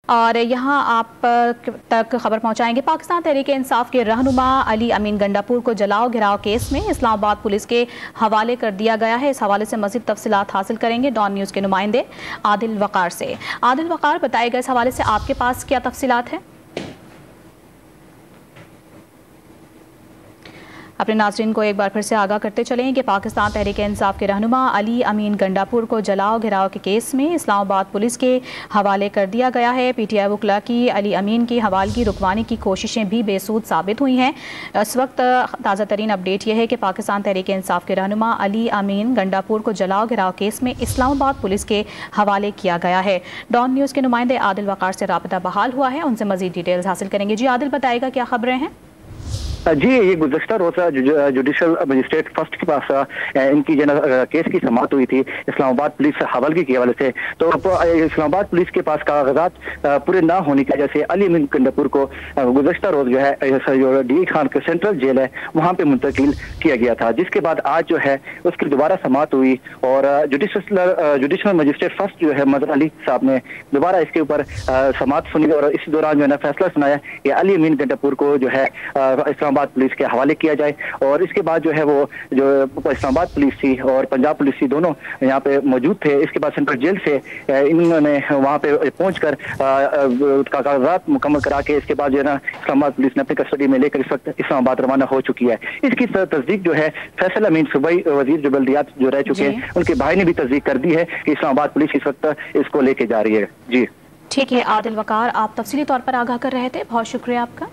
और यहाँ आप तक खबर पहुंचाएंगे। पाकिस्तान तहरीक इंसाफ के रहनुमा अली अमीन गंडापुर को जलाओ घिराव केस में इस्लामाबाद पुलिस के हवाले कर दिया गया है। इस हवाले से मज़ीद तफसीलात हासिल करेंगे डॉन न्यूज़ के नुमाइंदे आदिल वक़ार से। आदिल वक़ार, बताएगा इस हवाले से आपके पास क्या तफसीलात है? अपने नाज़रीन को एक बार फिर से आगाह करते चलें कि पाकिस्तान तहरीक इंसाफ के रहनुमा अली अमीन गंडापुर को जलाओ घिराव के केस में इस्लामाबाद पुलिस के हवाले कर दिया गया है। पीटीआई वकला की अली अमीन की हवालगी रुकवाने की कोशिशें भी बेसूद साबित हुई हैं। इस वक्त ताज़ा तरीन अपडेट यह है कि पाकिस्तान तहरीक इंसाफ के रहनुमा अली अमीन गंडापुर को जलाओ घिराव केस में इस्लामाबाद पुलिस के हवाले किया गया है। डॉन न्यूज़ के नुमाइंदे आदिल वक़ार से राबता बहाल हुआ है, उनसे मज़ीद डिटेल्स हासिल करेंगे। जी आदिल, बताएगा क्या खबरें हैं? जी, ये गुज़श्ता रोज़ जुडिशल मजिस्ट्रेट फर्स्ट के पास इनकी जो केस की समाअत हुई थी इस्लामाबाद पुलिस हवालगी के हवाले से। तो इस्लामाबाद पुलिस के पास कागजात पूरे ना होने की वजह से अली अमीन गंडापुर को गुज़श्ता रोज़ जो है जो डी खान के सेंट्रल जेल है वहाँ पे मुंतकिल किया गया था, जिसके बाद आज जो है उसकी दोबारा समाअत हुई और जुडिशल मजिस्ट्रेट फर्स्ट जो है मदर अली साहब ने दोबारा इसके ऊपर समाअत सुनी और इस दौरान जो है फैसला सुनाया कि अली अमीन गंडापुर को जो है इस्लामाबाद पुलिस के हवाले किया जाए। और इसके बाद जो है वो जो इस्लामाबाद पुलिस थी और पंजाब पुलिस थी दोनों यहाँ पे मौजूद थे। इसके बाद सेंट्रल जेल से इन्होंने वहाँ पे पहुंचकर उसका कागजात मुकम्मल करा के इसके बाद जो है ना इस्लामाबाद पुलिस ने अपनी कस्टडी में लेकर इस वक्त इस्लामाबाद रवाना हो चुकी है। इसकी तस्दीक जो है फैसल अमीन सूबाई वजीर जो बल्दियात जो रह चुके हैं उनके भाई ने भी तस्दीक कर दी है कि इस्लामाबाद पुलिस इस वक्त इसको लेके जा रही है। जी ठीक है आदिल वक़ार, आप तफसीली तौर पर आगाह कर रहे थे, बहुत शुक्रिया आपका।